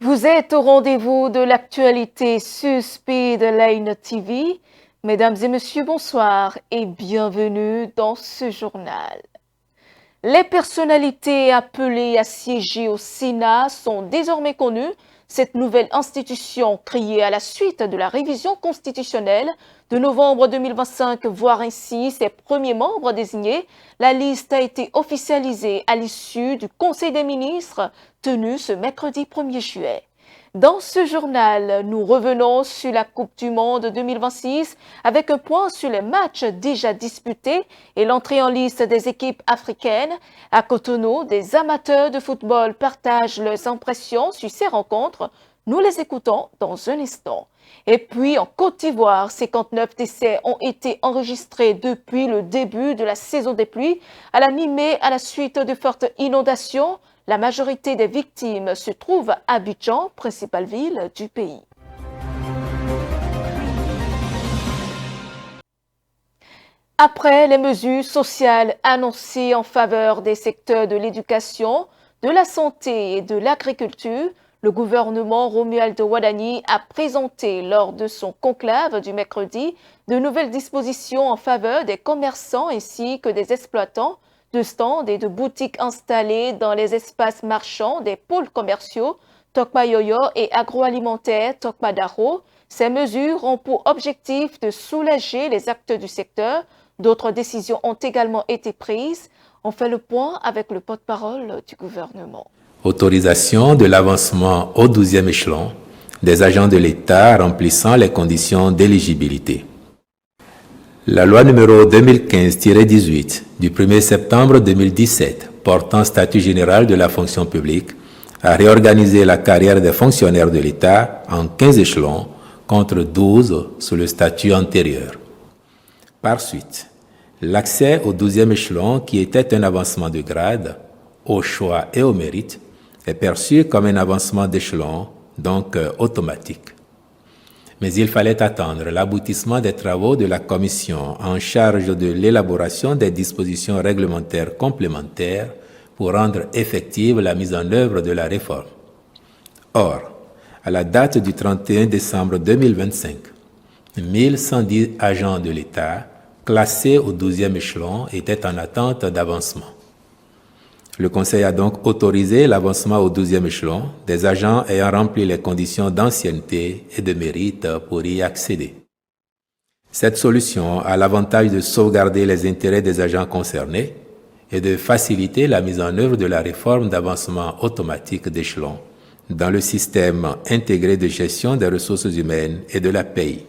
Vous êtes au rendez-vous de l'actualité sur Speedline TV. Mesdames et messieurs, bonsoir et bienvenue dans ce journal. Les personnalités appelées à siéger au Sénat sont désormais connues. Cette nouvelle institution, créée à la suite de la révision constitutionnelle de novembre 2025, voit ainsi ses premiers membres désignés. La liste a été officialisée à l'issue du Conseil des ministres tenu ce mercredi 1er juillet. Dans ce journal, nous revenons sur la Coupe du Monde 2026 avec un point sur les matchs déjà disputés et l'entrée en liste des équipes africaines. À Cotonou, des amateurs de football partagent leurs impressions sur ces rencontres. Nous les écoutons dans un instant. Et puis, en Côte d'Ivoire, 59 décès ont été enregistrés depuis le début de la saison des pluies. À la mi-mai, à la suite de fortes inondations, la majorité des victimes se trouve à Abidjan, principale ville du pays. Après les mesures sociales annoncées en faveur des secteurs de l'éducation, de la santé et de l'agriculture, le gouvernement Romualdo Wadani a présenté lors de son conclave du mercredi de nouvelles dispositions en faveur des commerçants ainsi que des exploitants de stands et de boutiques installés dans les espaces marchands des pôles commerciaux Tokmayoyo et agroalimentaires Tokmadaro. Ces mesures ont pour objectif de soulager les acteurs du secteur. D'autres décisions ont également été prises. On fait le point avec le porte-parole du gouvernement. Autorisation de l'avancement au 12e échelon des agents de l'État remplissant les conditions d'éligibilité. La loi numéro 2015-18 du 1er septembre 2017 portant statut général de la fonction publique a réorganisé la carrière des fonctionnaires de l'État en 15 échelons contre 12 sous le statut antérieur. Par suite, l'accès au 12e échelon, qui était un avancement de grade, au choix et au mérite, est perçu comme un avancement d'échelon, donc automatique. Mais il fallait attendre l'aboutissement des travaux de la commission en charge de l'élaboration des dispositions réglementaires complémentaires pour rendre effective la mise en œuvre de la réforme. Or, à la date du 31 décembre 2025, 1110 agents de l'État classés au 12e échelon étaient en attente d'avancement. Le Conseil a donc autorisé l'avancement au 12e échelon des agents ayant rempli les conditions d'ancienneté et de mérite pour y accéder. Cette solution a l'avantage de sauvegarder les intérêts des agents concernés et de faciliter la mise en œuvre de la réforme d'avancement automatique d'échelon dans le système intégré de gestion des ressources humaines et de la paie.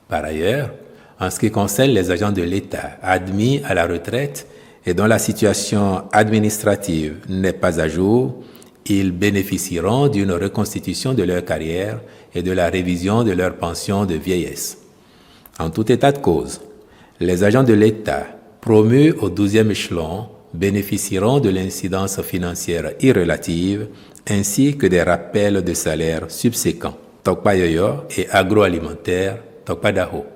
Par ailleurs, en ce qui concerne les agents de l'État admis à la retraite et dont la situation administrative n'est pas à jour, ils bénéficieront d'une reconstitution de leur carrière et de la révision de leur pension de vieillesse. En tout état de cause, les agents de l'État promus au 12e échelon bénéficieront de l'incidence financière irrelative ainsi que des rappels de salaire subséquents, Tokpayoyo et agroalimentaire, Tokpadaho.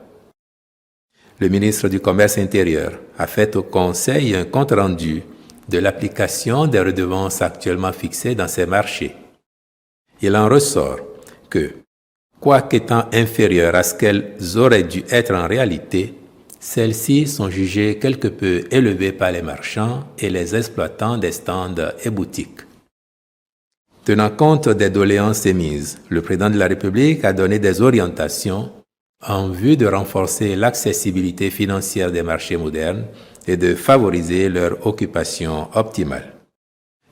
Le ministre du Commerce intérieur a fait au Conseil un compte-rendu de l'application des redevances actuellement fixées dans ces marchés. Il en ressort que, quoiqu'étant inférieures à ce qu'elles auraient dû être en réalité, celles-ci sont jugées quelque peu élevées par les marchands et les exploitants des stands et boutiques. Tenant compte des doléances émises, le président de la République a donné des orientations en vue de renforcer l'accessibilité financière des marchés modernes et de favoriser leur occupation optimale.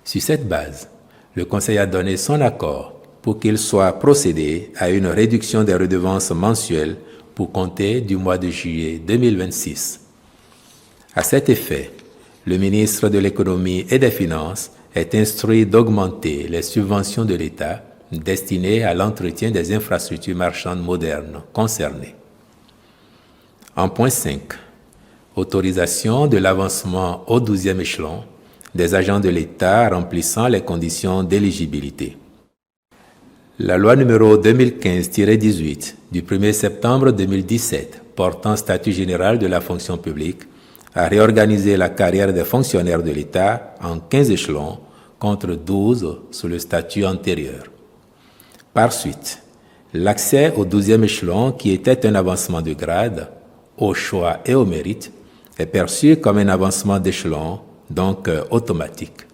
Sur cette base, le Conseil a donné son accord pour qu'il soit procédé à une réduction des redevances mensuelles pour compter du mois de juillet 2026. À cet effet, le ministre de l'Économie et des Finances est instruit d'augmenter les subventions de l'État destinées à l'entretien des infrastructures marchandes modernes concernées. En point 5, autorisation de l'avancement au 12e échelon des agents de l'État remplissant les conditions d'éligibilité. La loi numéro 2015-18 du 1er septembre 2017 portant statut général de la fonction publique a réorganisé la carrière des fonctionnaires de l'État en 15 échelons contre 12 sous le statut antérieur. Par suite, l'accès au 12e échelon, qui était un avancement de grade, au choix et au mérite, est perçu comme un avancement d'échelon, donc automatique.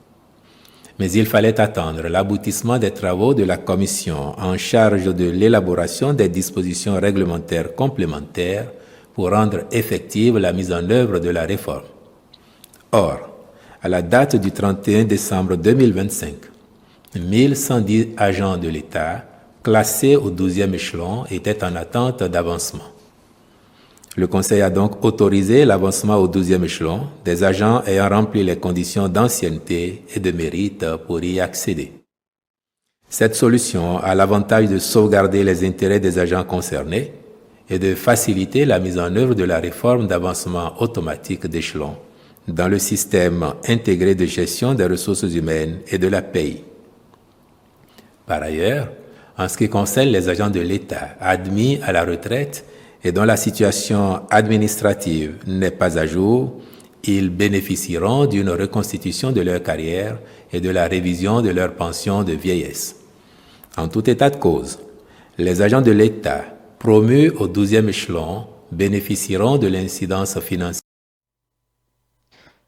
Mais il fallait attendre l'aboutissement des travaux de la commission en charge de l'élaboration des dispositions réglementaires complémentaires pour rendre effective la mise en œuvre de la réforme. Or, à la date du 31 décembre 2025, 1110 agents de l'État classés au 12e échelon étaient en attente d'avancement. Le Conseil a donc autorisé l'avancement au 12e échelon des agents ayant rempli les conditions d'ancienneté et de mérite pour y accéder. Cette solution a l'avantage de sauvegarder les intérêts des agents concernés et de faciliter la mise en œuvre de la réforme d'avancement automatique d'échelon dans le système intégré de gestion des ressources humaines et de la paie. Par ailleurs, en ce qui concerne les agents de l'État admis à la retraite et dont la situation administrative n'est pas à jour, ils bénéficieront d'une reconstitution de leur carrière et de la révision de leur pension de vieillesse. En tout état de cause, les agents de l'État promus au 12e échelon bénéficieront de l'incidence financière.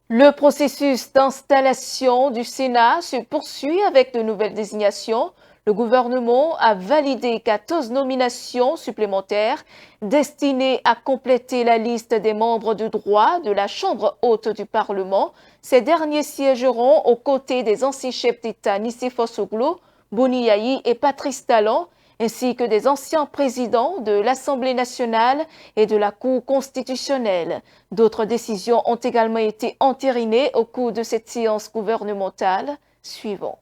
Le processus d'installation du Sénat se poursuit avec de nouvelles désignations. Le gouvernement a validé 14 nominations supplémentaires destinées à compléter la liste des membres de droit de la Chambre haute du Parlement. Ces derniers siégeront aux côtés des anciens chefs d'État Nicéphore Soglo, Boni Yayi et Patrice Talon, ainsi que des anciens présidents de l'Assemblée nationale et de la Cour constitutionnelle. D'autres décisions ont également été entérinées au cours de cette séance gouvernementale. Suivons.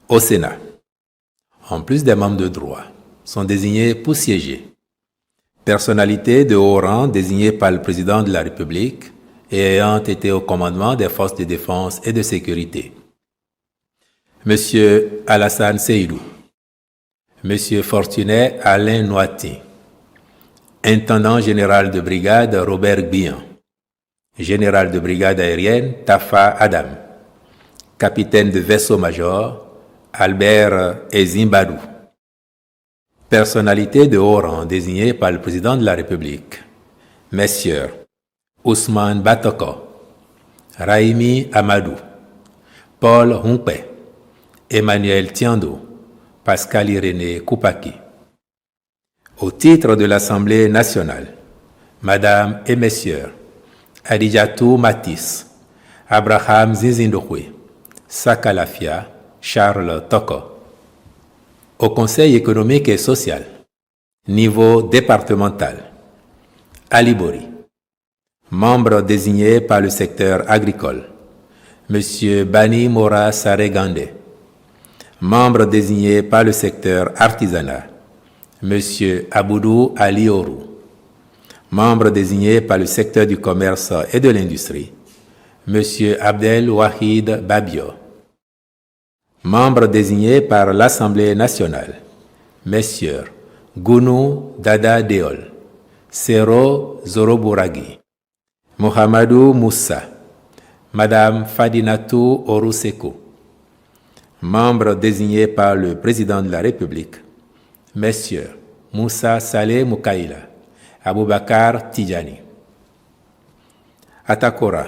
Au Sénat, en plus des membres de droit, sont désignés pour siéger personnalités de haut rang désignées par le président de la République et ayant été au commandement des forces de défense et de sécurité. Monsieur Alassane Seydou, Monsieur Fortuné Alain Noati, Intendant général de brigade Robert Bihan, Général de brigade aérienne Tafa Adam, Capitaine de vaisseau-major Albert Ezimbadou. Personnalités de haut rang désignées par le président de la République, Messieurs Ousmane Batoko, Raimi Amadou, Paul Humpé, Emmanuel Tiando, Pascal Irénée Koupaki. Au titre de l'Assemblée nationale, Madame et Messieurs Adidjatou Matisse, Abraham Zizindokwe, Sakalafia, Charles Toko. Au Conseil économique et social, niveau départemental, Ali Bori. Membre désigné par le secteur agricole, Monsieur Bani Mora Saregande. Membre désigné par le secteur artisanat, Monsieur Aboudou Ali Orou. Membre désigné par le secteur du commerce et de l'industrie, Monsieur Abdel Wahid Babio. Membre désigné par l'Assemblée nationale, Messieurs Gounou Dada Deol, Sero Zorobouragui, Mohamedou Moussa, Madame Fadinatou Oruseko. Membre désigné par le président de la République, Messieurs Moussa Saleh Moukaïla, Aboubakar Tidjani. Atakora.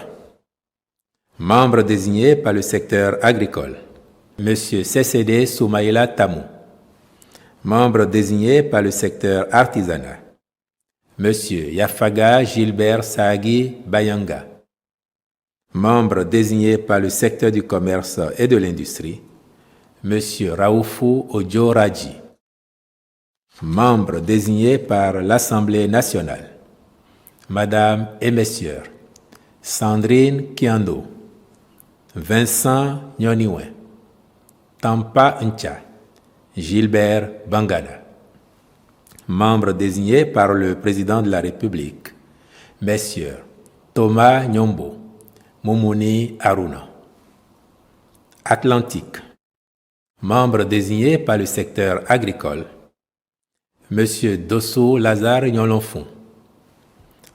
Membre désigné par le secteur agricole, Monsieur CCD Soumaïla Tamou. Membre désigné par le secteur artisanat, Monsieur Yafaga Gilbert Saagi Bayanga. Membre désigné par le secteur du commerce et de l'industrie, Monsieur Raoufou Odjoraji. Membre désigné par l'Assemblée nationale, Madame et Messieurs Sandrine Kiando, Vincent Nyoniwen, Tampa Ncha, Gilbert Bangada. Membre désigné par le président de la République, Messieurs Thomas Nyombo, Moumouni Aruna. Atlantique. Membre désigné par le secteur agricole, Monsieur Dosso Lazare Nyolonfon.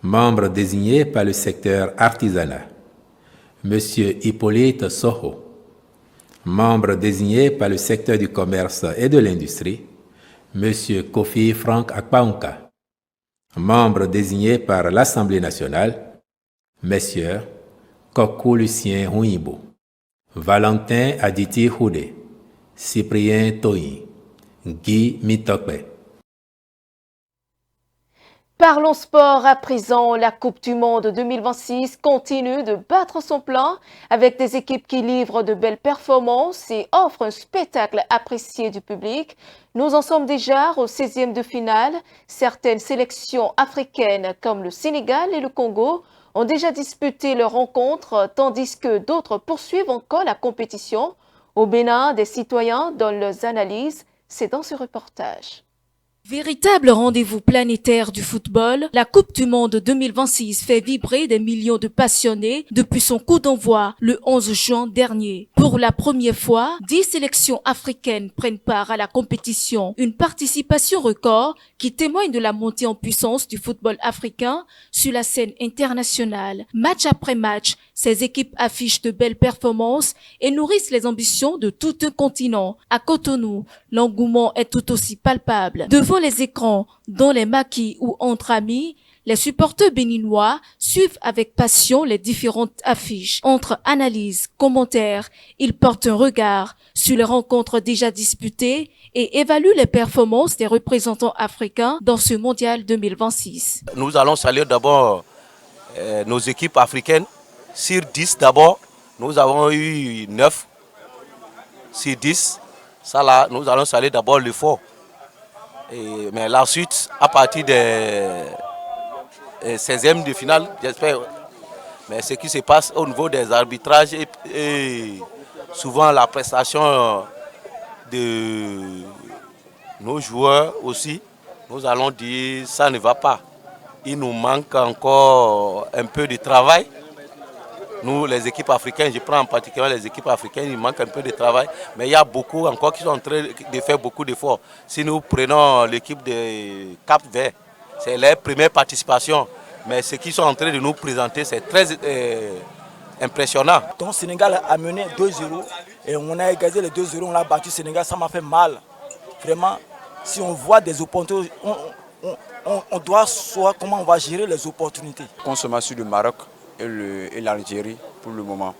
Membre désigné par le secteur artisanat, Monsieur Hippolyte Soho, Membre désigné par le secteur du commerce et de l'industrie, M. Kofi Frank Akpaonka. Membre désigné par l'Assemblée nationale, Messieurs Kokou Lucien Huibo, Valentin Aditi Houdé, Cyprien Toyi, Guy Mitokbe. Parlons sport à présent. La Coupe du Monde 2026 continue de battre son plein avec des équipes qui livrent de belles performances et offrent un spectacle apprécié du public. Nous en sommes déjà au 16e de finale. Certaines sélections africaines comme le Sénégal et le Congo ont déjà disputé leur rencontre, tandis que d'autres poursuivent encore la compétition. Au Bénin, des citoyens donnent leurs analyses. C'est dans ce reportage. Véritable rendez-vous planétaire du football, la Coupe du Monde 2026 fait vibrer des millions de passionnés depuis son coup d'envoi le 11 juin dernier. Pour la première fois, 10 sélections africaines prennent part à la compétition, une participation record qui témoigne de la montée en puissance du football africain sur la scène internationale. Match après match, ces équipes affichent de belles performances et nourrissent les ambitions de tout un continent. À Cotonou, l'engouement est tout aussi palpable. Devant les écrans, dans les maquis ou entre amis, les supporters béninois suivent avec passion les différentes affiches. Entre analyses, commentaires, ils portent un regard sur les rencontres déjà disputées et évaluent les performances des représentants africains dans ce mondial 2026. Nous allons saluer d'abord nos équipes africaines. Sur 10 d'abord, nous avons eu 9 sur 10. Ça là, nous allons saluer d'abord l'effort. Mais la suite, à partir des 16e de finale, j'espère. Mais ce qui se passe au niveau des arbitrages et souvent la prestation de nos joueurs aussi, nous allons dire ça ne va pas. Il nous manque encore un peu de travail. Nous, les équipes africaines, je prends en particulier les équipes africaines, il manque un peu de travail, mais il y a beaucoup encore qui sont en train de faire beaucoup d'efforts. Si nous prenons l'équipe de Cap-Vert, c'est leur première participation, mais ce qu'ils sont en train de nous présenter, c'est très impressionnant. Donc Sénégal a mené 2-0 et on a égalisé les 2-0, on a battu Sénégal, ça m'a fait mal. Vraiment, si on voit des opportunités, on doit savoir comment on va gérer les opportunités. Consommation du Maroc et l'Algérie pour le moment.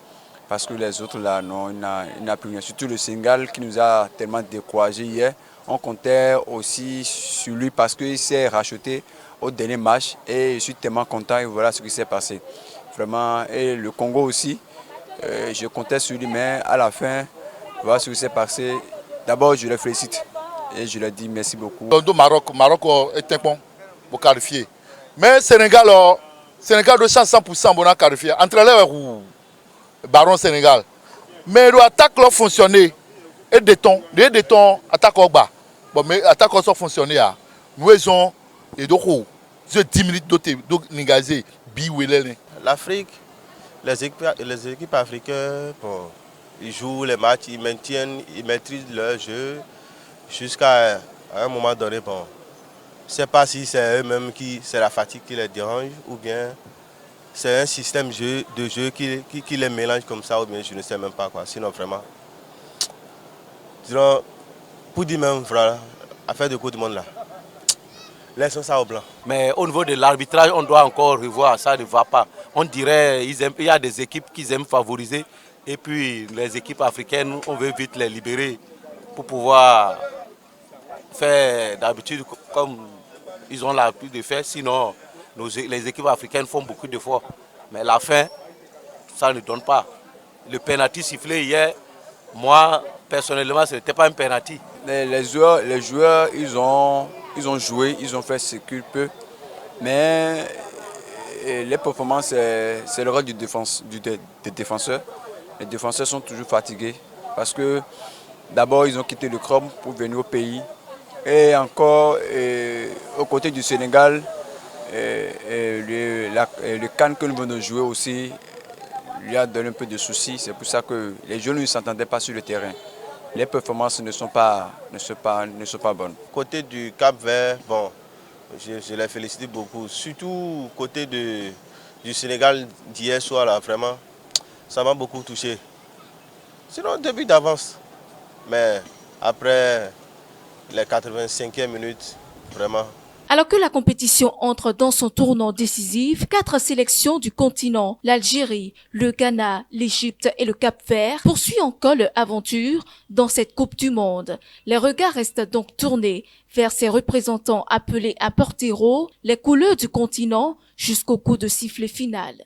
Parce que les autres là, non, il n'a plus rien. Surtout le Sénégal qui nous a tellement découragés hier. On comptait aussi sur lui parce qu'il s'est racheté au dernier match et je suis tellement content et voilà ce qui s'est passé. Vraiment, et le Congo aussi, je comptais sur lui, mais à la fin, voilà ce qui s'est passé. D'abord, je le félicite et je lui dis merci beaucoup. Le Maroc est un bon pour qualifier. Mais Sénégal de 100% pour qualifier. Entre les Baron Sénégal. Mais l'attaque a fonctionné. Et des tons attaque au bas. Bon, mais l'attaque a fonctionné. Nous avons 10 minutes d'autres négazés. L'Afrique, les équipes africaines, bon, ils jouent les matchs, ils maîtrisent leur jeu jusqu'à un moment donné. Bon, je ne sais pas si c'est eux-mêmes c'est la fatigue qui les dérange ou bien c'est un système de jeu qui les mélange comme ça ou bien je ne sais même pas quoi. Sinon vraiment, disons, pour dire même voilà, affaire de Coupe du Monde là, laissons ça au blanc. Mais au niveau de l'arbitrage, on doit encore revoir, ça ne va pas. On dirait qu'il y a des équipes qu'ils aiment favoriser et puis les équipes africaines, on veut vite les libérer pour pouvoir faire d'habitude comme ils ont l'habitude de faire. Sinon, les équipes africaines font beaucoup d'efforts. Mais la fin, ça ne donne pas. Le penalty sifflé hier, moi, personnellement, ce n'était pas un penalty. Les joueurs, ils ont joué, ils ont fait ce qu'ils peuvent. Mais les performances, c'est le rôle des défenseurs. Les défenseurs sont toujours fatigués parce que d'abord, ils ont quitté le club pour venir au pays. Et encore, aux côtés du Sénégal, le CAN que nous venons de jouer aussi lui a donné un peu de soucis. C'est pour ça que les jeunes ne s'entendaient pas sur le terrain. Les performances ne sont pas bonnes. Côté du Cap-Vert, bon, je les félicite beaucoup. Surtout côté du Sénégal d'hier soir, là, vraiment, ça m'a beaucoup touché. Sinon, début d'avance. Mais après les 85e minutes, vraiment. Alors que la compétition entre dans son tournant décisif, 4 sélections du continent, l'Algérie, le Ghana, l'Égypte et le Cap-Vert, poursuivent encore leur aventure dans cette Coupe du Monde. Les regards restent donc tournés vers ces représentants appelés à porter haut les couleurs du continent jusqu'au coup de sifflet final.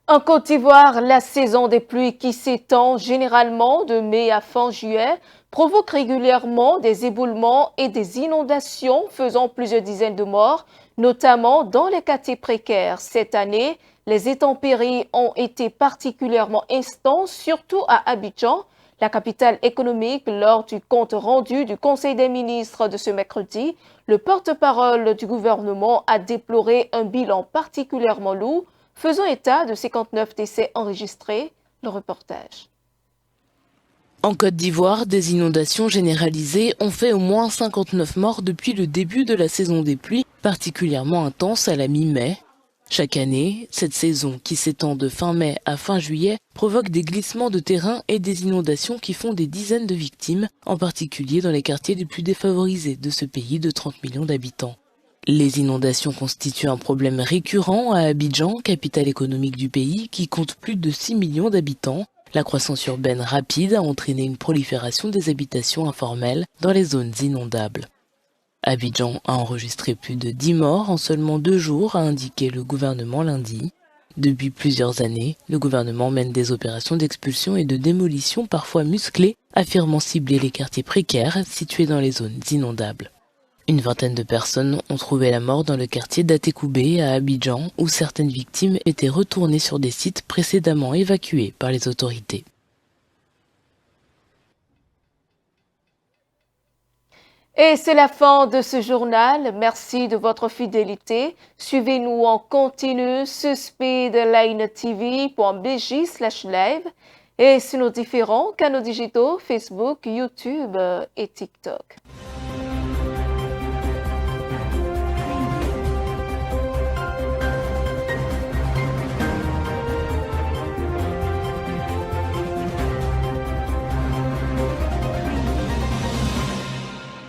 En Côte d'Ivoire, la saison des pluies qui s'étend généralement de mai à fin juillet provoque régulièrement des éboulements et des inondations faisant plusieurs dizaines de morts, notamment dans les quartiers précaires. Cette année, les intempéries ont été particulièrement intenses, surtout à Abidjan, la capitale économique. Lors du compte rendu du Conseil des ministres de ce mercredi, le porte-parole du gouvernement a déploré un bilan particulièrement lourd, faisant état de 59 décès enregistrés. Le reportage. En Côte d'Ivoire, des inondations généralisées ont fait au moins 59 morts depuis le début de la saison des pluies, particulièrement intense à la mi-mai. Chaque année, cette saison, qui s'étend de fin mai à fin juillet, provoque des glissements de terrain et des inondations qui font des dizaines de victimes, en particulier dans les quartiers les plus défavorisés de ce pays de 30 millions d'habitants. Les inondations constituent un problème récurrent à Abidjan, capitale économique du pays, qui compte plus de 6 millions d'habitants. La croissance urbaine rapide a entraîné une prolifération des habitations informelles dans les zones inondables. Abidjan a enregistré plus de 10 morts en seulement 2 jours, a indiqué le gouvernement lundi. Depuis plusieurs années, le gouvernement mène des opérations d'expulsion et de démolition parfois musclées, affirmant cibler les quartiers précaires situés dans les zones inondables. Une vingtaine de personnes ont trouvé la mort dans le quartier d'Atekoubé à Abidjan, où certaines victimes étaient retournées sur des sites précédemment évacués par les autorités. Et c'est la fin de ce journal. Merci de votre fidélité. Suivez-nous en continu sur speedlinetv.bj/live et sur nos différents canaux digitaux Facebook, YouTube et TikTok.